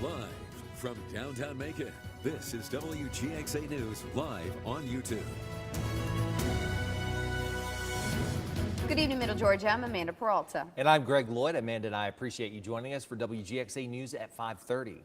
Live from downtown Macon, this is WGXA News live on YouTube. Good evening, Middle Georgia. I'm Amanda Peralta. And I'm Greg Lloyd. Amanda and I appreciate you joining us for WGXA News at 5:30.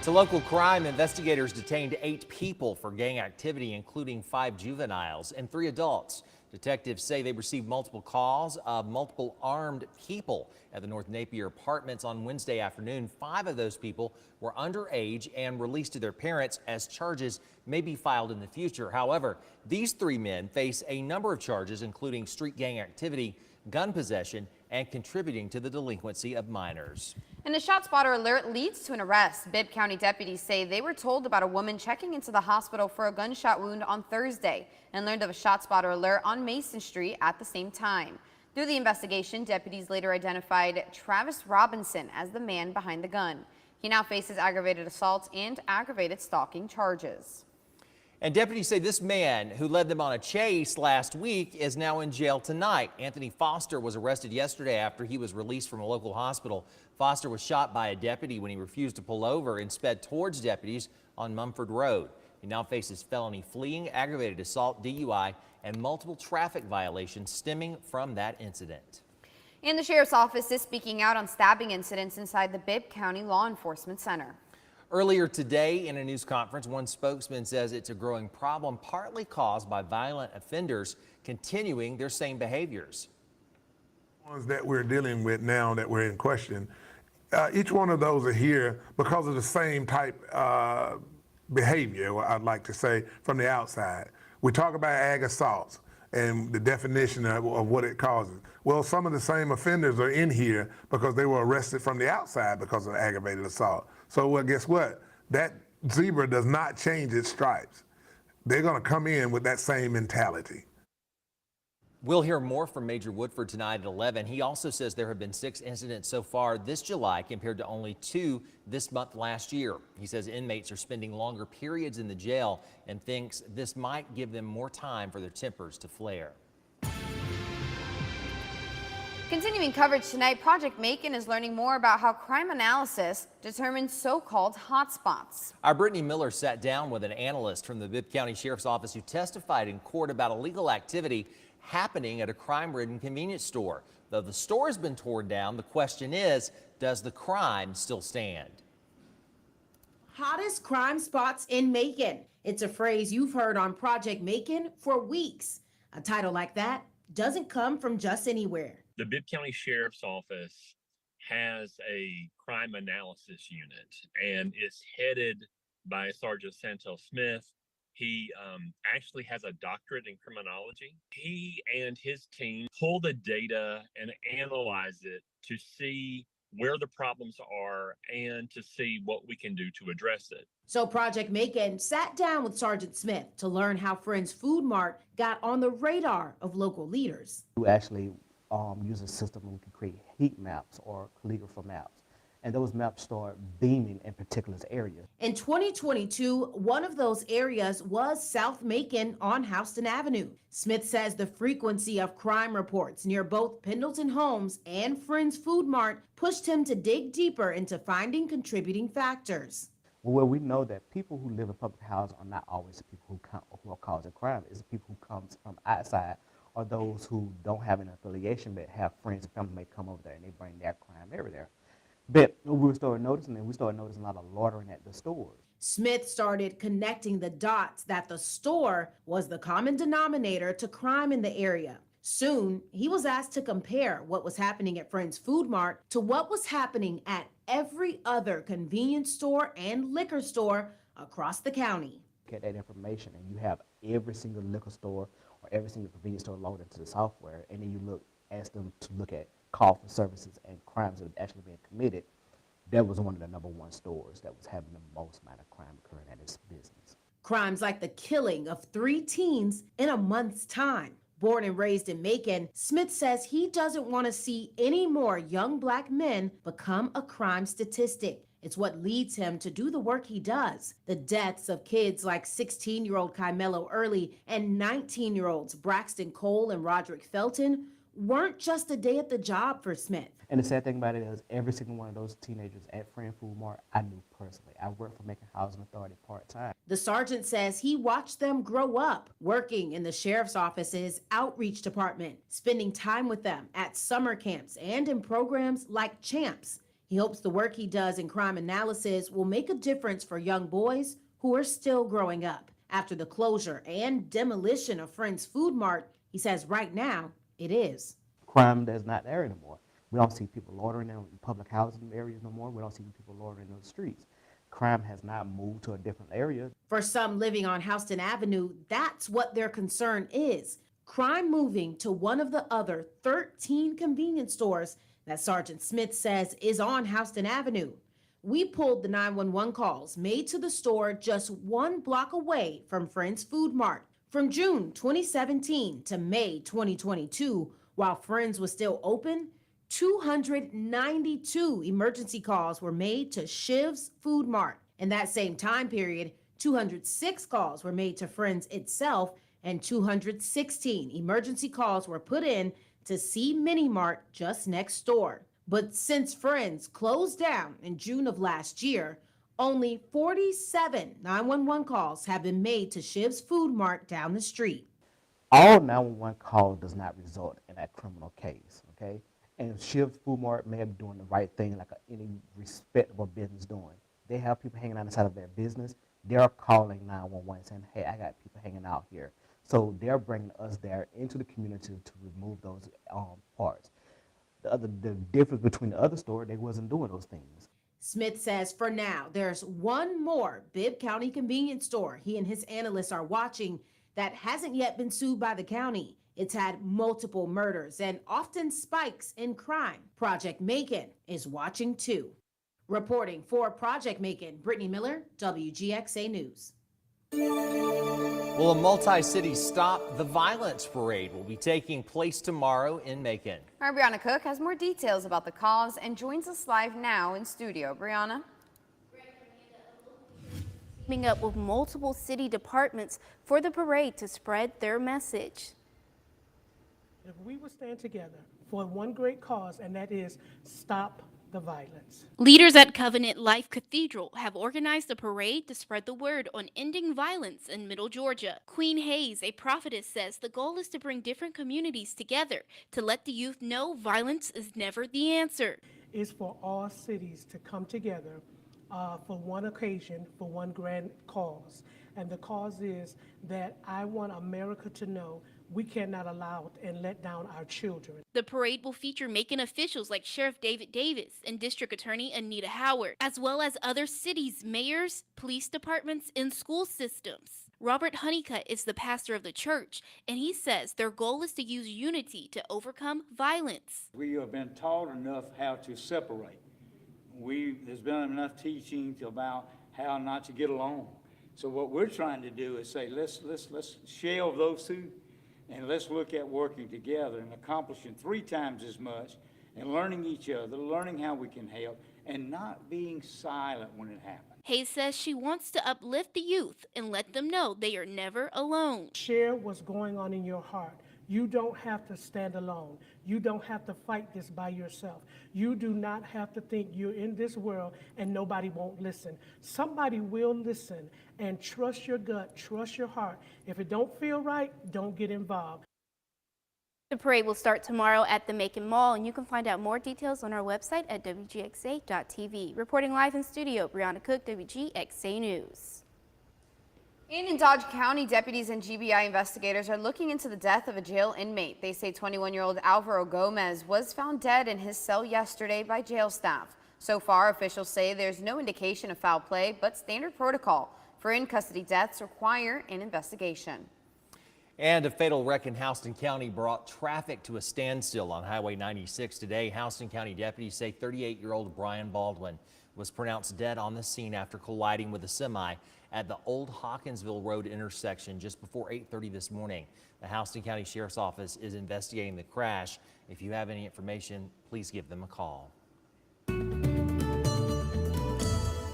To local crime, investigators detained 8 people for gang activity, including 5 juveniles and 3 adults. Detectives say they received multiple calls of multiple armed people at the North Napier Apartments on Wednesday afternoon. 5 of those people were underage and released to their parents as charges may be filed in the future. However, these 3 men face a number of charges, including street gang activity, gun possession, and contributing to the delinquency of minors. And a ShotSpotter alert leads to an arrest. Bibb County deputies say they were told about a woman checking into the hospital for a gunshot wound on Thursday and learned of a ShotSpotter alert on Mason Street at the same time. Through the investigation, deputies later identified Travis Robinson as the man behind the gun. He now faces aggravated assault and aggravated stalking charges. And deputies say this man who led them on a chase last week is now in jail tonight. Anthony Foster was arrested yesterday after he was released from a local hospital. Foster was shot by a deputy when he refused to pull over and sped towards deputies on Mumford Road. He now faces felony fleeing, aggravated assault, DUI, and multiple traffic violations stemming from that incident. And the sheriff's office is speaking out on stabbing incidents inside the Bibb County Law Enforcement Center. Earlier today in a news conference, one spokesman says it's a growing problem partly caused by violent offenders continuing their same behaviors. Ones that we're dealing with now that we're in question, each one of those are here because of the same type behavior, I'd like to say, from the outside. We talk about ag assaults and the definition of what it causes. Well, some of the same offenders are in here because they were arrested from the outside because of aggravated assault. So, well, guess what? That zebra does not change its stripes. They're going to come in with that same mentality. We'll hear more from Major Woodford tonight at 11. He also says there have been 6 incidents so far this July compared to only 2 this month last year. He says inmates are spending longer periods in the jail and thinks this might give them more time for their tempers to flare. Continuing coverage tonight, Project Macon is learning more about how crime analysis determines so-called hotspots. Our Brittany Miller sat down with an analyst from the Bibb County Sheriff's Office who testified in court about illegal activity happening at a crime-ridden convenience store. Though the store has been torn down, the question is, does the crime still stand? Hottest crime spots in Macon. It's a phrase you've heard on Project Macon for weeks. A title like that doesn't come from just anywhere. The Bibb County Sheriff's Office has a crime analysis unit and is headed by Sergeant Santel Smith. He actually has a doctorate in criminology. He and his team pull the data and analyze it to see where the problems are and to see what we can do to address it. So Project Macon sat down with Sergeant Smith to learn how Friends Food Mart got on the radar of local leaders. We actually use a system where we can create heat maps or calligrapher maps. And those maps start beaming in particular areas. In 2022, one of those areas was South Macon on Houston Avenue. Smith says the frequency of crime reports near both Pendleton Homes and Friends Food Mart pushed him to dig deeper into finding contributing factors. Well, we know that people who live in public housing are not always the people who are causing crime. It's the people who come from outside or those who don't have an affiliation but have friends and family may come over there and they bring their crime over there. But we started noticing a lot of loitering at the stores. Smith started connecting the dots that the store was the common denominator to crime in the area. Soon, he was asked to compare what was happening at Friends Food Mart to what was happening at every other convenience store and liquor store across the county. Get that information and you have every single liquor store or every single convenience store loaded into the software, and then you ask them to look at call for services and crimes that have actually been committed. That was one of the #1 stores that was having the most amount of crime occurring at its business. Crimes like the killing of 3 teens in a month's time. Born and raised in Macon, Smith says he doesn't want to see any more young black men become a crime statistic. It's what leads him to do the work he does. The deaths of kids like 16-year-old Kymelo Early and 19-year-olds Braxton Cole and Roderick Felton weren't just a day at the job for Smith. And the sad thing about it is every single one of those teenagers at Friend Food Mart, I knew personally. I worked for Macon Housing Authority part-time. The sergeant says he watched them grow up, working in the sheriff's office's outreach department, spending time with them at summer camps and in programs like Champs. He hopes the work he does in crime analysis will make a difference for young boys who are still growing up. After the closure and demolition of Friends Food Mart, he says right now it is. Crime is not there anymore. We don't see people loitering in public housing areas no more. We don't see people loitering in the streets. Crime has not moved to a different area. For some living on Houston Avenue, that's what their concern is. Crime moving to one of the other 13 convenience stores that Sergeant Smith says is on Houston Avenue. We pulled the 911 calls made to the store just 1 block away from Friends Food Mart. From June 2017 to May 2022, while Friends was still open, 292 emergency calls were made to Shiv's Food Mart. In that same time period, 206 calls were made to Friends itself, and 216 emergency calls were put in to C Mini Mart just next door. But since Friends closed down in June of last year, only 47 911 calls have been made to Shiv's Food Mart down the street. All 911 call does not result in a criminal case, okay? And Shiv's Food Mart may be doing the right thing like any respectable business doing. They have people hanging out inside of their business. They're calling 911 saying, hey, I got people hanging out here. So they're bringing us there into the community to remove those parts. The difference between the other store, they wasn't doing those things. Smith says for now, there's one more Bibb County convenience store he and his analysts are watching that hasn't yet been sued by the county. It's had multiple murders and often spikes in crime. Project Macon is watching too. Reporting for Project Macon, Brittany Miller, WGXA News. Well, a multi-city Stop the Violence parade will be taking place tomorrow in Macon. Our Brianna Cook has more details about the cause and joins us live now in studio. Brianna? Teaming up with multiple city departments for the parade to spread their message. If we would stand together for one great cause, and that is stop the violence. Leaders at Covenant Life Cathedral have organized a parade to spread the word on ending violence in Middle Georgia. Queen Hayes, a prophetess, says the goal is to bring different communities together to let the youth know violence is never the answer. It's for all cities to come together for one occasion, for one grand cause. And the cause is that I want America to know we cannot allow and let down our children. The parade will feature Macon officials like Sheriff David Davis and District Attorney Anita Howard, as well as other cities, mayors, police departments, and school systems. Robert Honeycutt is the pastor of the church, and he says their goal is to use unity to overcome violence. We have been taught enough how to separate. There's been enough teaching about how not to get along. So what we're trying to do is say, let's shelve those two, and let's look at working together and accomplishing 3 times as much and learning each other, learning how we can help, and not being silent when it happens. Hayes says she wants to uplift the youth and let them know they are never alone. Share what's going on in your heart. You don't have to stand alone. You don't have to fight this by yourself. You do not have to think you're in this world and nobody won't listen. Somebody will listen, and trust your gut, trust your heart. If it don't feel right, don't get involved. The parade will start tomorrow at the Macon Mall, and you can find out more details on our website at WGXA.tv. Reporting live in studio, Brianna Cook, WGXA News. In Dodge County, deputies and GBI investigators are looking into the death of a jail inmate. They say 21-year-old Alvaro Gomez was found dead in his cell yesterday by jail staff. So far, officials say there's no indication of foul play, but standard protocol for in-custody deaths require an investigation. And a fatal wreck in Houston County brought traffic to a standstill on Highway 96 today. Houston County deputies say 38-year-old Brian Baldwin was pronounced dead on the scene after colliding with a semi at the Old Hawkinsville Road intersection just before 8:30 this morning. The Houston County Sheriff's Office is investigating the crash. If you have any information, please give them a call.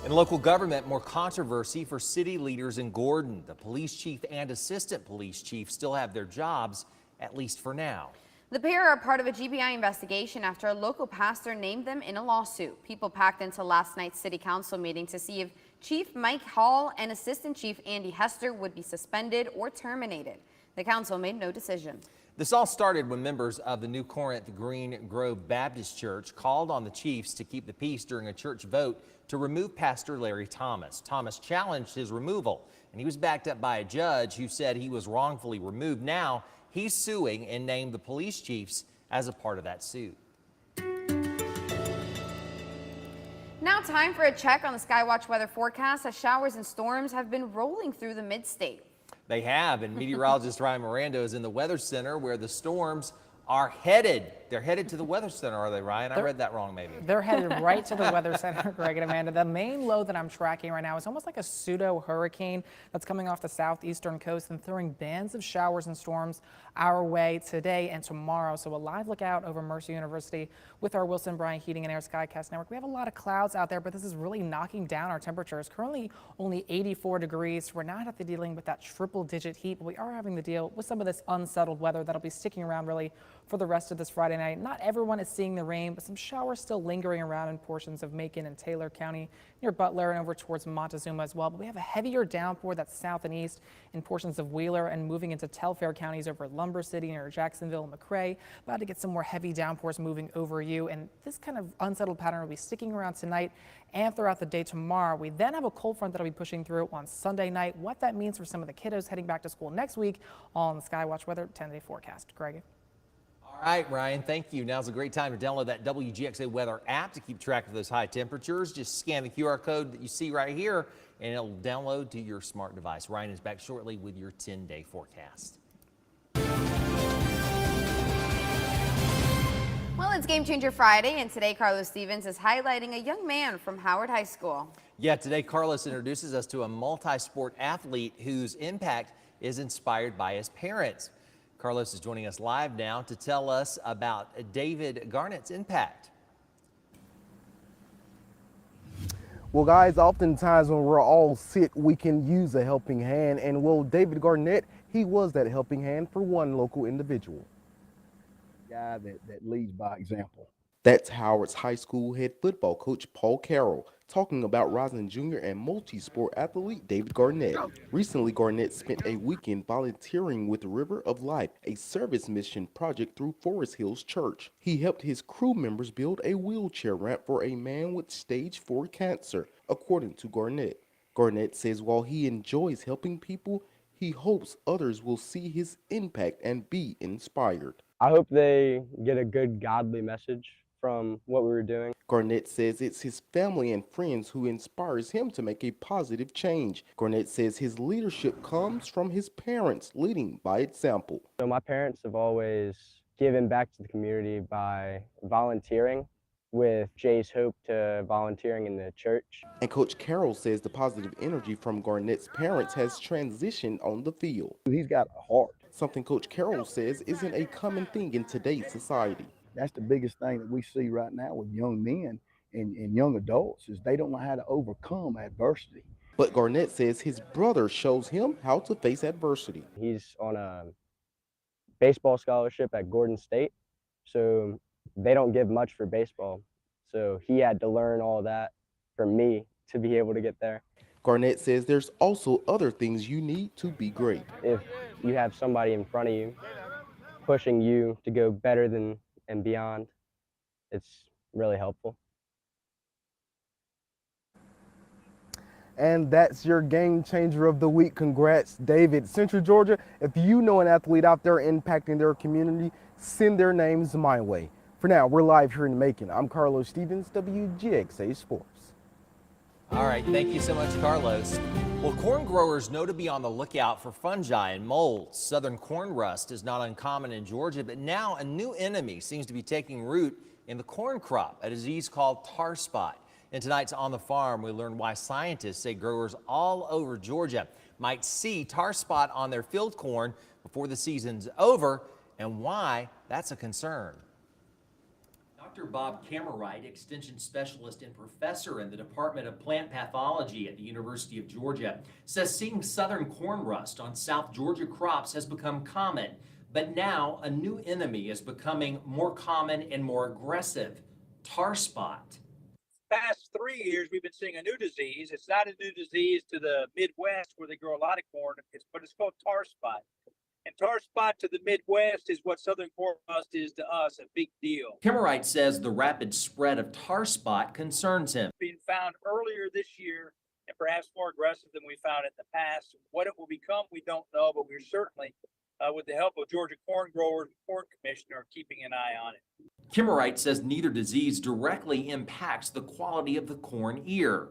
In local government, more controversy for city leaders in Gordon. The police chief and assistant police chief still have their jobs, at least for now. The pair are part of a GBI investigation after a local pastor named them in a lawsuit. People packed into last night's city council meeting to see if Chief Mike Hall and Assistant Chief Andy Hester would be suspended or terminated. The council made no decision. This all started when members of the New Corinth Green Grove Baptist Church called on the chiefs to keep the peace during a church vote to remove Pastor Larry Thomas. Thomas challenged his removal, and he was backed up by a judge who said he was wrongfully removed. Now he's suing and named the police chiefs as a part of that suit. Now time for a check on the Skywatch weather forecast as showers and storms have been rolling through the mid-state. They have, and meteorologist Ryan Miranda is in the Weather Center where the storms are headed. They're headed to the Weather Center, are they, Ryan? I read that wrong, maybe. They're headed right to the Weather Center, Greg and Amanda. The main low that I'm tracking right now is almost like a pseudo-hurricane that's coming off the southeastern coast and throwing bands of showers and storms our way today and tomorrow. So a live look out over Mercer University with our Wilson Bryant Heating and Air Skycast Network. We have a lot of clouds out there, but this is really knocking down our temperatures. Currently only 84 degrees. We're not dealing with that triple-digit heat, but we are having to deal with some of this unsettled weather that'll be sticking around really for the rest of this Friday night. Not everyone is seeing the rain, but some showers still lingering around in portions of Macon and Taylor County, near Butler and over towards Montezuma as well. But we have a heavier downpour that's south and east in portions of Wheeler and moving into Telfair counties over Lumber City near Jacksonville and McRae. About to get some more heavy downpours moving over you, and this kind of unsettled pattern will be sticking around tonight and throughout the day tomorrow. We then have a cold front that'll be pushing through on Sunday night. What that means for some of the kiddos heading back to school next week on the Skywatch weather 10-day forecast. Greg. All right, Ryan, thank you. Now's a great time to download that WGXA weather app to keep track of those high temperatures. Just scan the QR code that you see right here, and it'll download to your smart device. Ryan is back shortly with your 10-day forecast. Well, it's Game Changer Friday, and today Carlos Stevens is highlighting a young man from Howard High School. Yeah, today Carlos introduces us to a multi-sport athlete whose impact is inspired by his parents. Carlos is joining us live now to tell us about David Garnett's impact. Well, guys, oftentimes when we're all sick, we can use a helping hand. And well, David Garnett, he was that helping hand for one local individual. Guy that leads by example. That's Howard's high school head football coach Paul Carroll talking about rising junior and multi-sport athlete David Garnett. Recently, Garnett spent a weekend volunteering with River of Life, a service mission project through Forest Hills Church. He helped his crew members build a wheelchair ramp for a man with stage 4 cancer, according to Garnett. Garnett says while he enjoys helping people, he hopes others will see his impact and be inspired. I hope they get a good godly message from what we were doing. Garnett says it's his family and friends who inspires him to make a positive change. Garnett says his leadership comes from his parents leading by example. So my parents have always given back to the community by volunteering, with Jay's Hope to volunteering in the church. And Coach Carroll says the positive energy from Garnett's parents has transitioned on the field. He's got a heart. Something Coach Carroll says isn't a common thing in today's society. That's the biggest thing that we see right now with young men and young adults is they don't know how to overcome adversity. But Garnett says his brother shows him how to face adversity. He's on a baseball scholarship at Gordon State, so they don't give much for baseball. So he had to learn all that from me to be able to get there. Garnett says there's also other things you need to be great. If you have somebody in front of you pushing you to go better than and beyond, it's really helpful. And that's your game changer of the week. Congrats, David. Central Georgia, if you know an athlete out there impacting their community, send their names my way. For now, we're live here in Macon. I'm Carlos Stevens, WGXA Sports. All right, thank you so much, Carlos. Well, corn growers know to be on the lookout for fungi and molds. Southern corn rust is not uncommon in Georgia, but now a new enemy seems to be taking root in the corn crop, a disease called tar spot. In tonight's On the Farm, we learn why scientists say growers all over Georgia might see tar spot on their field corn before the season's over and why that's a concern. Dr. Bob Camerwright, Extension Specialist and Professor in the Department of Plant Pathology at the University of Georgia, says seeing southern corn rust on South Georgia crops has become common. But now a new enemy is becoming more common and more aggressive: tar spot. Past 3 years, we've been seeing a new disease. It's not a new disease to the Midwest where they grow a lot of corn, but it's called tar spot. And tar spot to the Midwest is what southern corn rust is to us, a big deal. Kimmerite says the rapid spread of tar spot concerns him. Being found earlier this year and perhaps more aggressive than we found in the past. What it will become, we don't know, but we're certainly, with the help of Georgia corn growers and corn commissioner, are keeping an eye on it. Kimmerite says neither disease directly impacts the quality of the corn ear,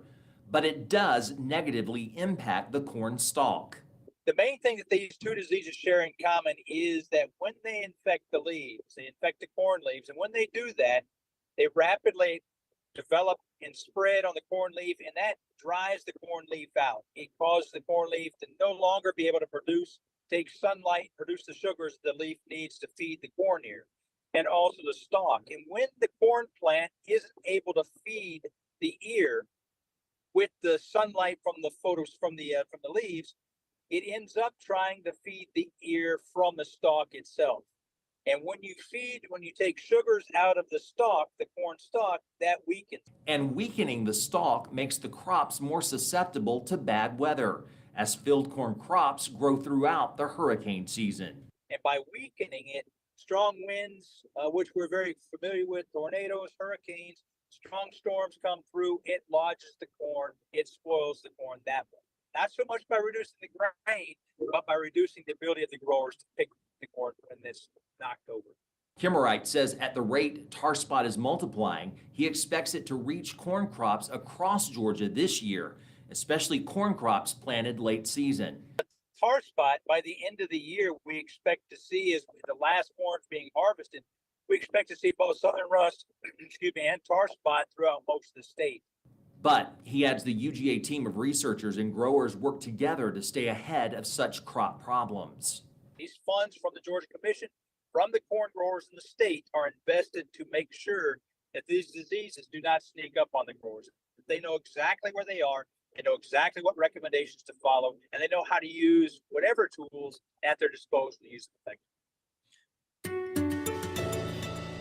but it does negatively impact the corn stalk. The main thing that these two diseases share in common is that when they infect the leaves, they infect the corn leaves, and when they do that, they rapidly develop and spread on the corn leaf, and that dries the corn leaf out. It causes the corn leaf to no longer be able to take sunlight, produce the sugars the leaf needs to feed the corn ear, and also the stalk. And when the corn plant isn't able to feed the ear with the sunlight from the leaves, it ends up trying to feed the ear from the stalk itself. And when you take sugars out of the stalk, the corn stalk, that weakens. And weakening the stalk makes the crops more susceptible to bad weather, as field corn crops grow throughout the hurricane season. And by weakening it, strong winds, which we're very familiar with, tornadoes, hurricanes, strong storms come through, it lodges the corn, it spoils the corn that way. Not so much by reducing the grain, but by reducing the ability of the growers to pick the corn when it's knocked over. Kimmerite says at the rate tar spot is multiplying, he expects it to reach corn crops across Georgia this year, especially corn crops planted late season. Tar spot, by the end of the year, we expect to see, as the last corn's being harvested, we expect to see both southern rust, and tar spot throughout most of the state. But he adds the UGA team of researchers and growers work together to stay ahead of such crop problems. These funds from the Georgia Commission, from the corn growers in the state, are invested to make sure that these diseases do not sneak up on the growers. They know exactly where they are, they know exactly what recommendations to follow, and they know how to use whatever tools at their disposal to use them effectively.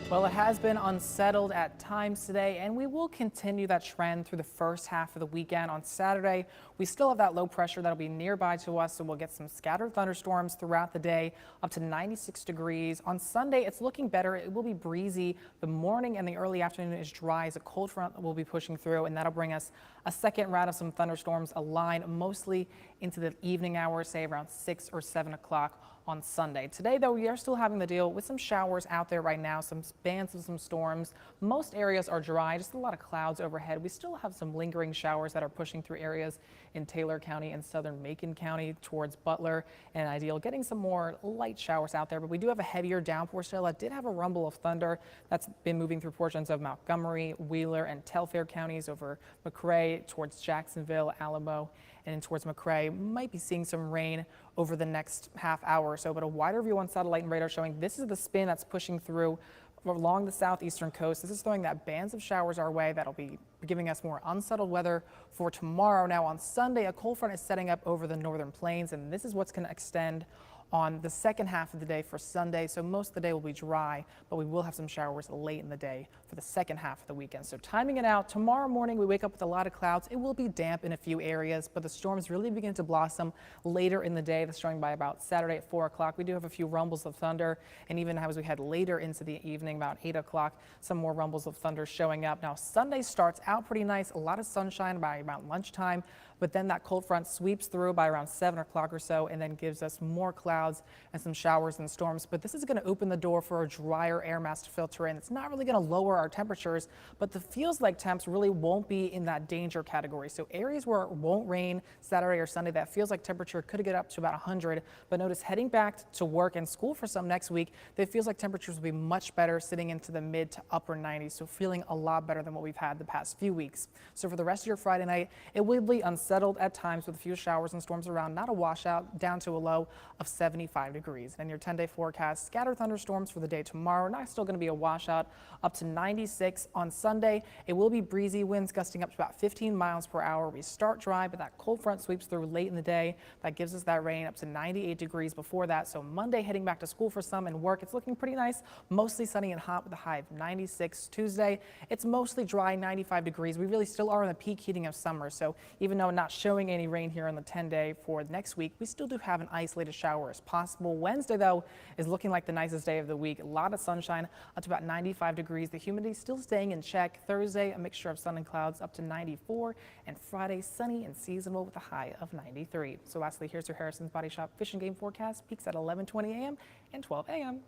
Well, it has been unsettled at times today, and we will continue that trend through the first half of the weekend. On Saturday, we still have that low pressure that'll be nearby to us, so we'll get some scattered thunderstorms throughout the day, up to 96 degrees. On Sunday, it's looking better. It will be breezy. The morning and the early afternoon is dry as a cold front will be pushing through, and that'll bring us a second round of some thunderstorms, a line mostly into the evening hours, say around 6 or 7 o'clock on Sunday. Today, though, we are still having to deal with some showers out there right now, some bands of some storms. Most areas are dry, just a lot of clouds overhead. We still have some lingering showers that are pushing through areas in Taylor County and southern Macon County towards Butler and Ideal, getting some more light showers out there. But we do have a heavier downpour still. That did have a rumble of thunder that's been moving through portions of Montgomery, Wheeler, and Telfair counties over McRae towards Jacksonville, Alamo, and towards McRae. Might be seeing some rain over the next half hour or so, but a wider view on satellite and radar showing this is the spin that's pushing through along the southeastern coast. This is throwing that bands of showers our way that'll be giving us more unsettled weather for tomorrow. Now on Sunday, a cold front is setting up over the northern plains, and this is what's going to extend on the second half of the day for Sunday. So most of the day will be dry, but we will have some showers late in the day for the second half of the weekend. So timing it out, tomorrow morning we wake up with a lot of clouds. It will be damp in a few areas, but the storms really begin to blossom later in the day. That's showing by about Saturday at 4 o'clock. We do have a few rumbles of thunder, and even as we head later into the evening, about 8 o'clock, some more rumbles of thunder showing up. Now Sunday starts out pretty nice, a lot of sunshine by about lunchtime, but then that cold front sweeps through by around 7 o'clock or so and then gives us more clouds and some showers and storms. But this is going to open the door for a drier air mass to filter in. It's not really going to lower our temperatures, but the feels like temps really won't be in that danger category. So areas where it won't rain Saturday or Sunday, that feels like temperature could get up to about 100. But notice heading back to work and school for some next week, it feels like temperatures will be much better, sitting into the mid to upper 90s. So feeling a lot better than what we've had the past few weeks. So for the rest of your Friday night, it will be unsettled at times with a few showers and storms around, not a washout, down to a low of 7. 75 degrees. And your 10-day forecast, scattered thunderstorms for the day tomorrow. Not still going to be a washout, up to 96 on Sunday. It will be breezy, winds gusting up to about 15 miles per hour. We start dry, but that cold front sweeps through late in the day. That gives us that rain up to 98 degrees before that. So Monday heading back to school for some and work. It's looking pretty nice, mostly sunny and hot with a high of 96. Tuesday, it's mostly dry, 95 degrees. We really still are in the peak heating of summer. So even though not showing any rain here on the 10-day for next week, we still do have an isolated shower as possible. Wednesday, though, is looking like the nicest day of the week. A lot of sunshine, up to about 95 degrees. The humidity still staying in check. Thursday, a mixture of sun and clouds, up to 94. And Friday, sunny and seasonable with a high of 93. So lastly, here's your Harrison's Body Shop Fish and Game forecast. Peaks at 11:20 a.m. and 12 a.m.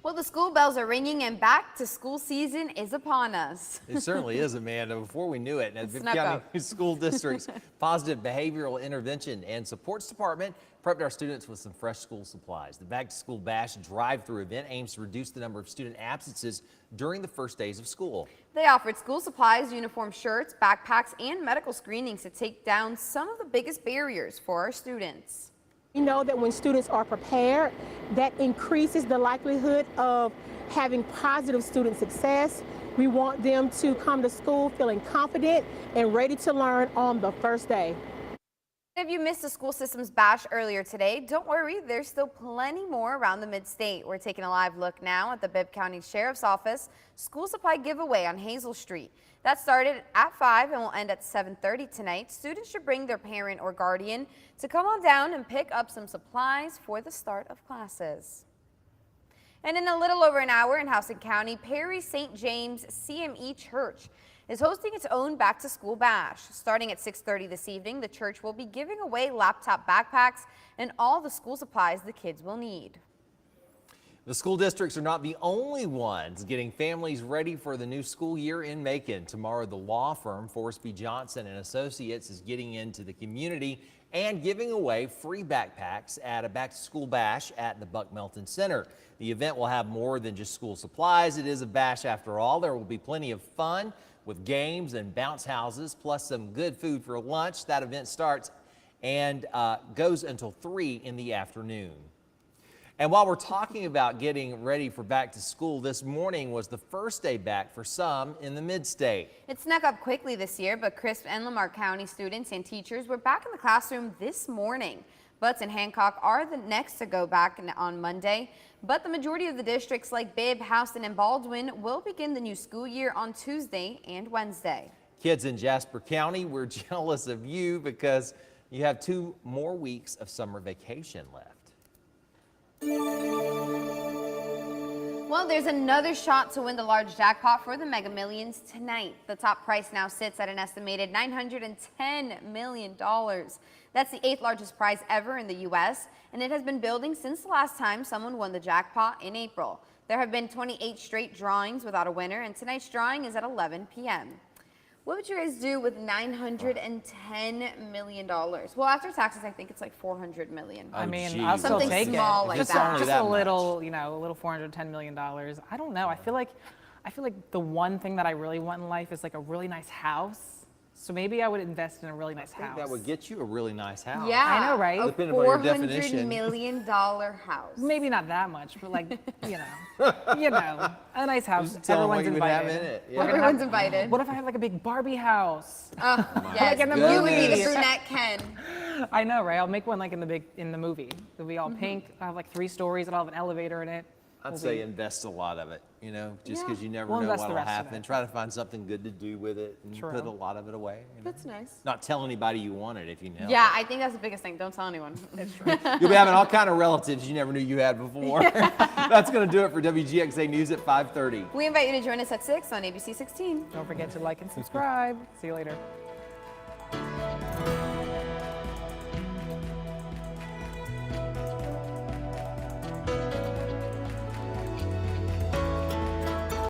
Well, the school bells are ringing and back to school season is upon us. It certainly is, Amanda. Before we knew it, the Bibb County School District's Positive Behavioral Intervention and Supports Department prepped our students with some fresh school supplies. The Back to School Bash drive-through event aims to reduce the number of student absences during the first days of school. They offered school supplies, uniform shirts, backpacks, and medical screenings to take down some of the biggest barriers for our students. We know that when students are prepared, that increases the likelihood of having positive student success. We want them to come to school feeling confident and ready to learn on the first day. If you missed the school system's bash earlier today, don't worry, there's still plenty more around the mid-state. We're taking a live look now at the Bibb County Sheriff's Office school supply giveaway on Hazel Street. That started at 5 and will end at 7:30 tonight. Students should bring their parent or guardian to come on down and pick up some supplies for the start of classes. And in a little over an hour in Houston County, Perry St. James CME Church is hosting its own back-to-school bash. Starting at 6:30 this evening, the church will be giving away laptop backpacks and all the school supplies the kids will need. The school districts are not the only ones getting families ready for the new school year in Macon. Tomorrow, the law firm Forrest B. Johnson and Associates is getting into the community and giving away free backpacks at a back-to-school bash at the Buck Melton Center. The event will have more than just school supplies. It is a bash after all. There will be plenty of fun with games and bounce houses, plus some good food for lunch. That event starts and goes until 3 in the afternoon. And while we're talking about getting ready for back to school, this morning was the first day back for some in the mid-state. It snuck up quickly this year, but Crisp and Lamar County students and teachers were back in the classroom this morning. Butts and Hancock are the next to go back on Monday, but the majority of the districts like Bibb, Houston, and Baldwin will begin the new school year on Tuesday and Wednesday. Kids in Jasper County, we're jealous of you because you have 2 more weeks of summer vacation left. Well, there's another shot to win the large jackpot for the Mega Millions tonight. The top price now sits at an estimated $910 million. That's the 8th largest prize ever in the U.S., and it has been building since the last time someone won the jackpot in April. There have been 28 straight drawings without a winner, and tonight's drawing is at 11 p.m. What would you guys do with $910 million? Well, after taxes, I think it's like $400 million. I mean, geez. I'll still Something take small it. like Just that. a little, you know, a little $410 million. I don't know. I feel like the one thing that I really want in life is like a really nice house. So maybe I would invest in a really nice house. That would get you a really nice house. Yeah, I know, right? A Depending on your $400 definition. million house. Maybe not that much, but like, you know, a nice house. Just tell 'em what Everyone's you would have invited. in it. We're gonna Everyone's have- invited. What if I have like a big Barbie house? Yes, Like in the you would be the movies. brunette Ken. I know, right? I'll make one like in the movie. It'll be all pink. I'll have like 3 stories. It'll have an elevator in it. I'd say invest a lot of it, you know, just because you never We'll know invest what the will rest of happen. it. Try to find something good to do with it and True. put a lot of it away. You know? That's nice. Not tell anybody you want it if you know. Yeah, I think that's the biggest thing. Don't tell anyone. You'll be having all kind of relatives you never knew you had before. That's going to do it for WGXA News at 5:30. We invite you to join us at 6 on ABC 16. Don't forget to like and subscribe. See you later.